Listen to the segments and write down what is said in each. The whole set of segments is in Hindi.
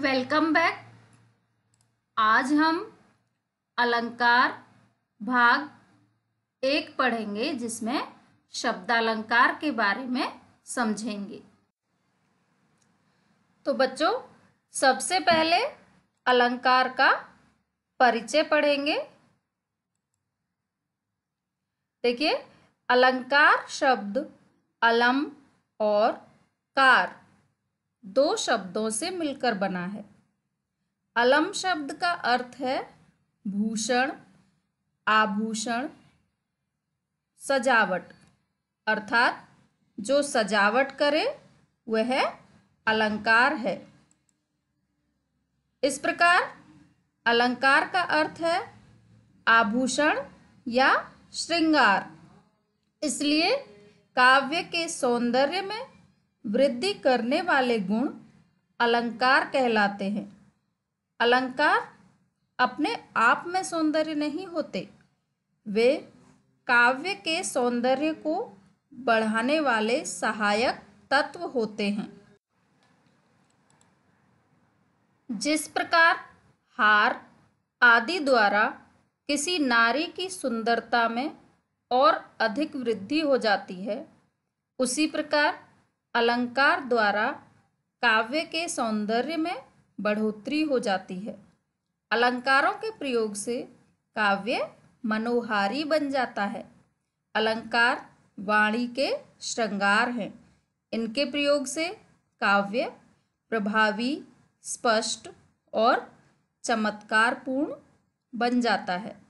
Welcome back. आज हम अलंकार भाग 1 पढ़ेंगे, जिसमें शब्दालंकार के बारे में समझेंगे। तो बच्चों, सबसे पहले अलंकार का परिचय पढ़ेंगे। देखिए, अलंकार शब्द अलम और कार दो शब्दों से मिलकर बना है। अलम शब्द का अर्थ है भूषण, आभूषण, सजावट, अर्थात जो सजावट करे वह अलंकार है। इस प्रकार अलंकार का अर्थ है आभूषण या श्रृंगार। इसलिए काव्य के सौंदर्य में वृद्धि करने वाले गुण अलंकार कहलाते हैं। अलंकार अपने आप में सौंदर्य नहीं होते, वे काव्य के सौंदर्य को बढ़ाने वाले सहायक तत्व होते हैं। जिस प्रकार हार आदि द्वारा किसी नारी की सुंदरता में और अधिक वृद्धि हो जाती है, उसी प्रकार अलंकार द्वारा काव्य के सौंदर्य में बढ़ोतरी हो जाती है। अलंकारों के प्रयोग से काव्य मनोहारी बन जाता है। अलंकार वाणी के श्रृंगार हैं। इनके प्रयोग से काव्य प्रभावी, स्पष्ट और चमत्कारपूर्ण बन जाता है।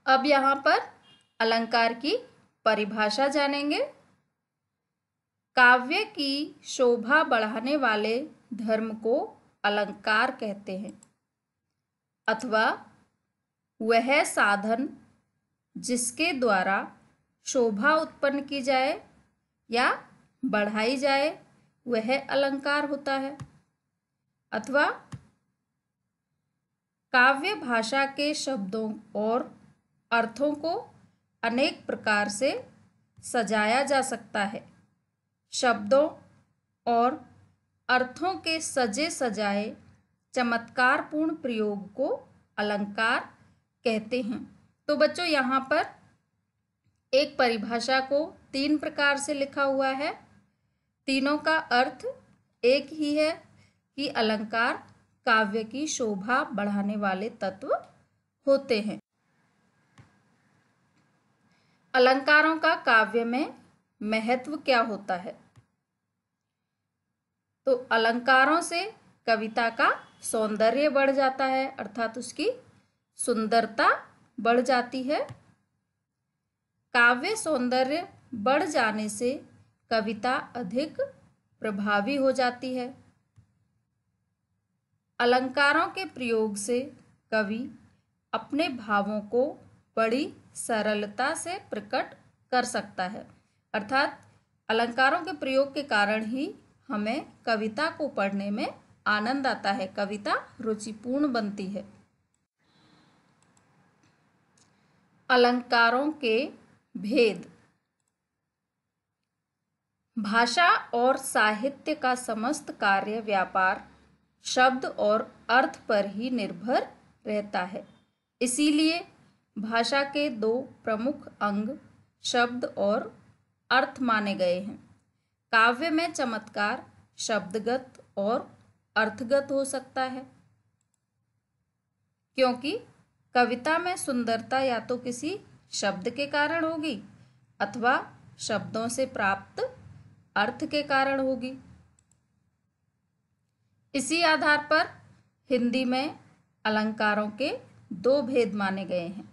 अब यहाँ पर अलंकार की परिभाषा जानेंगे। काव्य की शोभा बढ़ाने वाले धर्म को अलंकार कहते हैं, अथवा वह साधन जिसके द्वारा शोभा उत्पन्न की जाए या बढ़ाई जाए वह अलंकार होता है। अथवा काव्य भाषा के शब्दों और अर्थों को अनेक प्रकार से सजाया जा सकता है। शब्दों और अर्थों के सजे सजाए चमत्कारपूर्ण प्रयोग को अलंकार कहते हैं। तो बच्चों, यहाँ पर एक परिभाषा को 3 प्रकार से लिखा हुआ है। तीनों का अर्थ एक ही है कि अलंकार काव्य की शोभा बढ़ाने वाले तत्व होते हैं। अलंकारों का काव्य में महत्व क्या होता है? तो अलंकारों से कविता का सौंदर्य बढ़ जाता है, अर्थात उसकी सुंदरता बढ़ जाती है। काव्य सौंदर्य बढ़ जाने से कविता अधिक प्रभावी हो जाती है। अलंकारों के प्रयोग से कवि अपने भावों को बड़ी सरलता से प्रकट कर सकता है। अर्थात अलंकारों के प्रयोग के कारण ही हमें कविता को पढ़ने में आनंद आता है, कविता रुचिपूर्ण बनती है। अलंकारों के भेद। भाषा और साहित्य का समस्त कार्य व्यापार शब्द और अर्थ पर ही निर्भर रहता है। इसीलिए भाषा के 2 प्रमुख अंग शब्द और अर्थ माने गए हैं। काव्य में चमत्कार शब्दगत और अर्थगत हो सकता है, क्योंकि कविता में सुंदरता या तो किसी शब्द के कारण होगी अथवा शब्दों से प्राप्त अर्थ के कारण होगी। इसी आधार पर हिंदी में अलंकारों के 2 भेद माने गए हैं।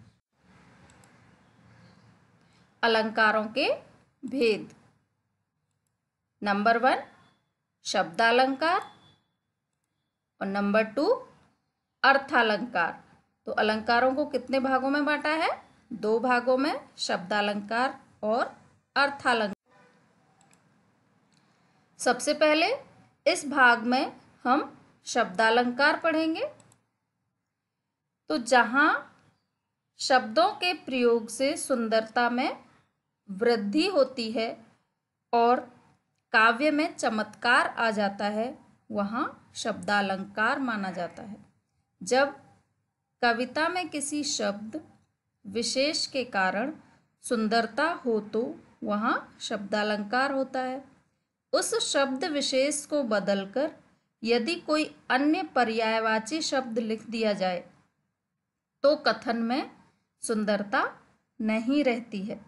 अलंकारों के भेद। नंबर 1 शब्दालंकार और नंबर 2 अर्थालंकार। तो अलंकारों को कितने भागों में बांटा है? 2 भागों में, शब्दालंकार और अर्थालंकार। सबसे पहले इस भाग में हम शब्दालंकार पढ़ेंगे। तो जहां शब्दों के प्रयोग से सुंदरता में वृद्धि होती है और काव्य में चमत्कार आ जाता है वहाँ शब्दालंकार माना जाता है। जब कविता में किसी शब्द विशेष के कारण सुंदरता हो तो वहाँ शब्दालंकार होता है। उस शब्द विशेष को बदलकर यदि कोई अन्य पर्यायवाची शब्द लिख दिया जाए तो कथन में सुंदरता नहीं रहती है।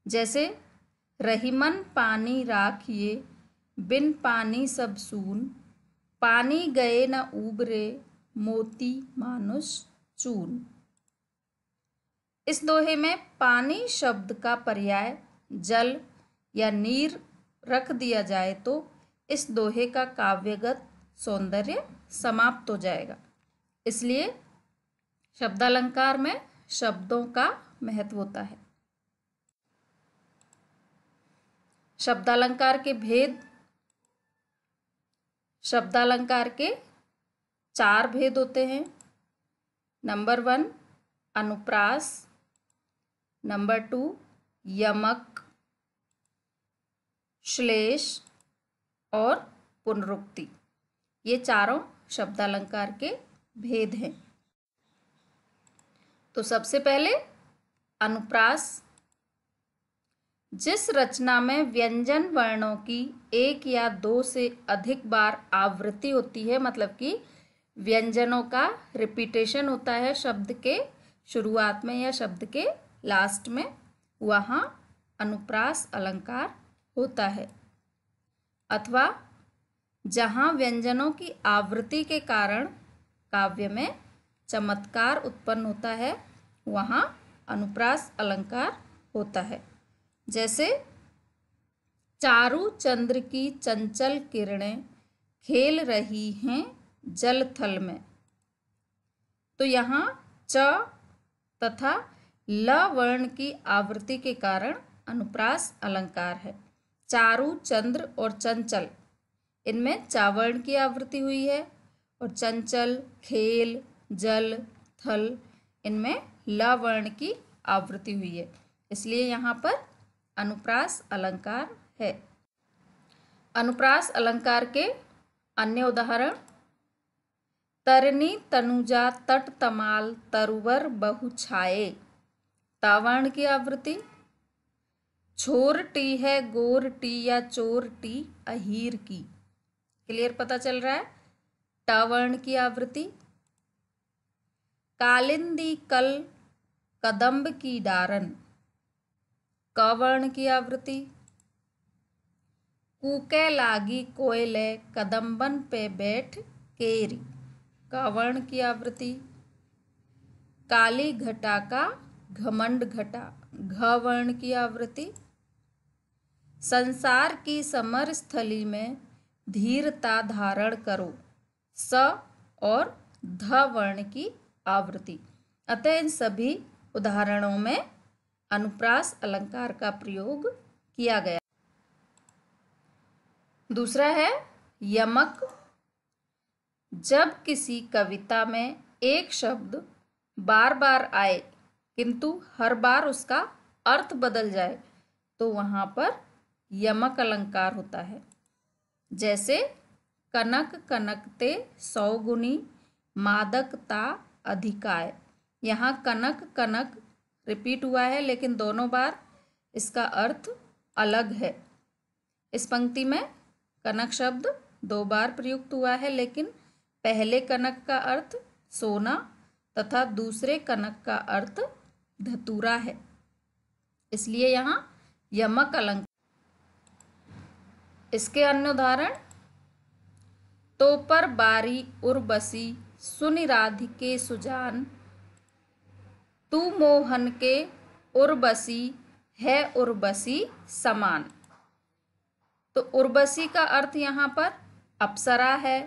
जैसे रहीमन पानी राखिए, बिन पानी सब सून, पानी गए न उबरे, मोती मानुष चून। इस दोहे में पानी शब्द का पर्याय जल या नीर रख दिया जाए तो इस दोहे का काव्यगत सौंदर्य समाप्त हो जाएगा। इसलिए शब्दालंकार में शब्दों का महत्व होता है। शब्दालंकार के भेद। शब्दालंकार के 4 भेद होते हैं। नंबर 1 अनुप्रास, नंबर 2 यमक, श्लेष और पुनरुक्ति। ये चारों शब्दालंकार के भेद हैं। तो सबसे पहले अनुप्रास। जिस रचना में व्यंजन वर्णों की 1 या 2 से अधिक बार आवृत्ति होती है, मतलब कि व्यंजनों का रिपीटेशन होता है शब्द के शुरुआत में या शब्द के लास्ट में, वहाँ अनुप्रास अलंकार होता है। अथवा जहाँ व्यंजनों की आवृत्ति के कारण काव्य में चमत्कार उत्पन्न होता है, वहाँ अनुप्रास अलंकार होता है। जैसे चारु चंद्र की चंचल किरणें खेल रही हैं जल थल में। तो यहाँ च तथा ल वर्ण की आवृत्ति के कारण अनुप्रास अलंकार है। चारु, चंद्र और चंचल, इनमें चावर्ण की आवृत्ति हुई है, और चंचल, खेल, जल, थल, इनमें ल वर्ण की आवृत्ति हुई है। इसलिए यहाँ पर अनुप्रास अलंकार है। अनुप्रास अलंकार के अन्य उदाहरण। तरनी तनुजा तट तमाल तरुवर बहु छाए, तावर्ण की आवृत्ति। छोर टी है गोर टी या चोर टी अहीर की। क्लियर पता चल रहा है? टावर्ण की आवृत्ति। कालिंदी कल कदम्ब की डारन, कवर्ण की आवृत्ति। कूके लागी कोयले कदम्बन पे बैठ केरी, कवर्ण की आवृत्ति। काली घटा का घमंड घटा, घवर्ण की आवृत्ति। संसार की समर स्थली में धीरता धारण करो, स और ध वर्ण की आवृत्ति। अतः इन सभी उदाहरणों में अनुप्रास अलंकार का प्रयोग किया गया। दूसरा है यमक। जब किसी कविता में एक शब्द बार बार आए किंतु हर बार उसका अर्थ बदल जाए तो वहाँ पर यमक अलंकार होता है। जैसे कनक कनकते सौगुनी मादकता अधिकाय। यहाँ कनक कनक रिपीट हुआ है, लेकिन दोनों बार इसका अर्थ अलग है। इस पंक्ति में कनक शब्द 2 बार प्रयुक्त हुआ है, लेकिन पहले कनक का अर्थ सोना तथा दूसरे कनक का अर्थ धतूरा है। इसलिए यहाँ यमक अलंकार। इसके अन्य उदाहरण। तो पर बारी उर्वशी सुनि राधिके सुजान, तू मोहन के उर्वशी है उर्वशी समान। तो उर्वशी का अर्थ यहाँ पर अप्सरा है।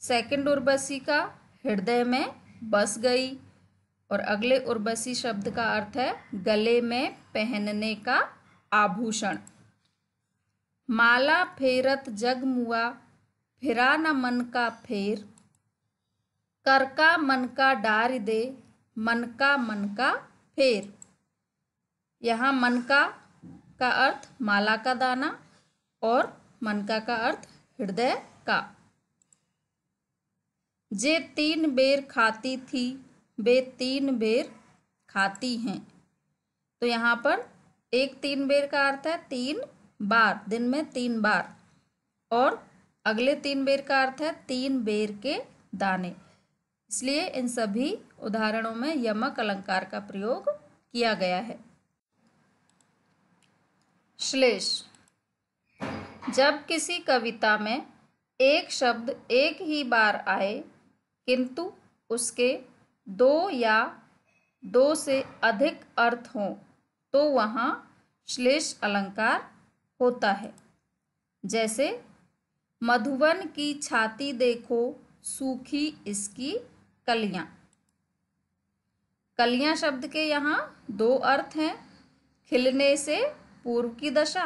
सेकंड उर्वशी का हृदय में बस गई, और अगले उर्वशी शब्द का अर्थ है गले में पहनने का आभूषण। माला फेरत जग मुआ फिरा न मन का फेर, कर का मन का डार दे मन का फेर। यहाँ मन का का अर्थ माला का दाना और मनका का अर्थ हृदय का। जे 3 बेर खाती थी वे 3 बेर खाती हैं। तो यहाँ पर 3 बेर का अर्थ है 3 बार, दिन में 3 बार, और अगले 3 बेर का अर्थ है 3 बेर के दाने। इसलिए इन सभी उदाहरणों में यमक अलंकार का प्रयोग किया गया है। श्लेष। जब किसी कविता में एक शब्द एक ही बार आए किंतु उसके 2 या 2 से अधिक अर्थ हों तो वहाँ श्लेष अलंकार होता है। जैसे मधुवन की छाती देखो सूखी इसकी कलियां। कलियां शब्द के यहाँ 2 अर्थ हैं, खिलने से पूर्व की दशा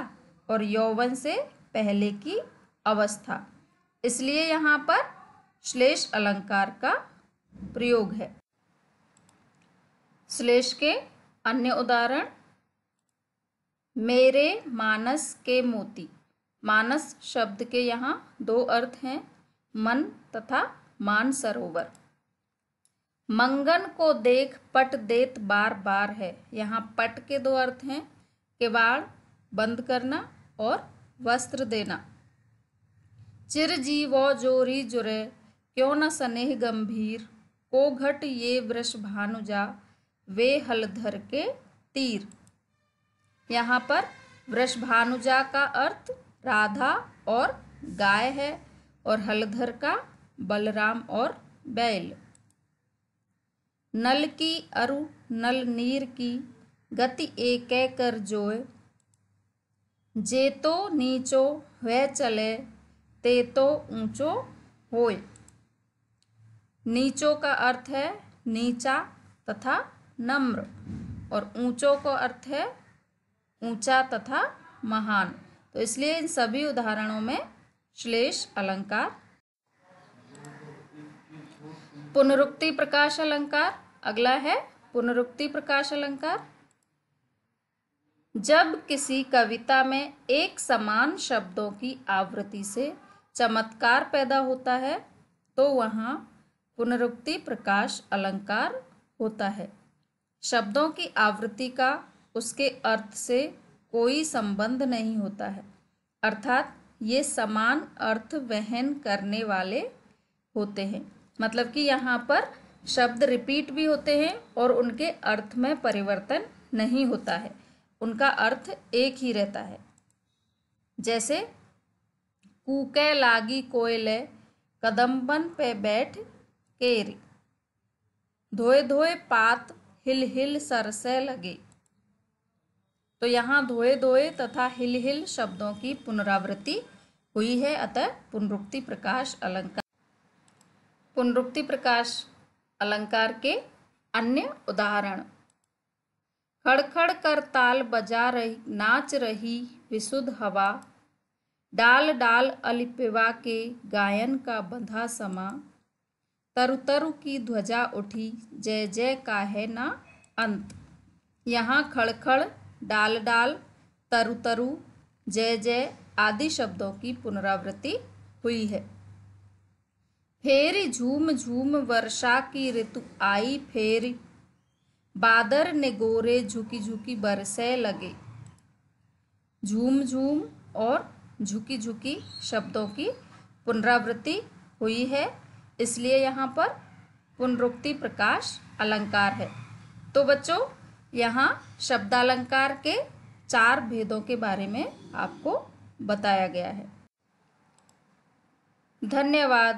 और यौवन से पहले की अवस्था। इसलिए यहाँ पर श्लेष अलंकार का प्रयोग है। श्लेष के अन्य उदाहरण, मेरे मानस के मोती। मानस शब्द के यहाँ 2 अर्थ हैं, मन तथा मानसरोवर। मंगन को देख पट देत बार बार है। यहाँ पट के 2 अर्थ हैं, किवाड़ बंद करना और वस्त्र देना। चिरजीवो जोरी जुरे क्यों न स्नेह गंभीर, को घट ये वृष भानुजा वे हलधर के तीर। यहाँ पर वृष भानुजा का अर्थ राधा और गाय है और हलधर का बलराम और बैल। नल की अरु नल नीर की गति एकै कर जोय, जे तो नीचो वह चले ते तो ऊंचो होय। नीचो का अर्थ है नीचा तथा नम्र और ऊंचो का अर्थ है ऊंचा तथा महान। तो इसलिए इन सभी उदाहरणों में श्लेष अलंकार। पुनरुक्ति प्रकाश अलंकार। अगला है पुनरुक्ति प्रकाश अलंकार। जब किसी कविता में एक समान शब्दों की आवृत्ति से चमत्कार पैदा होता है तो वहाँ पुनरुक्ति प्रकाश अलंकार होता है। शब्दों की आवृत्ति का उसके अर्थ से कोई संबंध नहीं होता है, अर्थात ये समान अर्थ वहन करने वाले होते हैं। मतलब कि यहाँ पर शब्द रिपीट भी होते हैं और उनके अर्थ में परिवर्तन नहीं होता है, उनका अर्थ एक ही रहता है। जैसे कूके लागी कोयले कदम्बन पे बैठ केरी, धोए धोए पात हिल हिल सरसे लगे। तो यहाँ धोए धोए तथा हिल हिल शब्दों की पुनरावृत्ति हुई है, अतः पुनरुक्ति प्रकाश अलंकार। पुनरुक्ति प्रकाश अलंकार के अन्य उदाहरण, खड़खड़ कर ताल बजा रही नाच रही विशुद्ध हवा, डाल डाल अलिपिवा के गायन का बंधा समा, तरु तरु की ध्वजा उठी जय जय का है ना अंत। यहाँ खड़खड़, डाल डाल, तरु तरु, जय जय आदि शब्दों की पुनरावृत्ति हुई है। फेरी झूम झूम वर्षा की ऋतु आई फेरी, बादर ने गोरे झुकी झुकी बरसे लगे। झूम झूम और झुकी झुकी शब्दों की पुनरावृत्ति हुई है, इसलिए यहाँ पर पुनरुक्ति प्रकाश अलंकार है। तो बच्चों, यहाँ शब्दालंकार के 4 भेदों के बारे में आपको बताया गया है। धन्यवाद।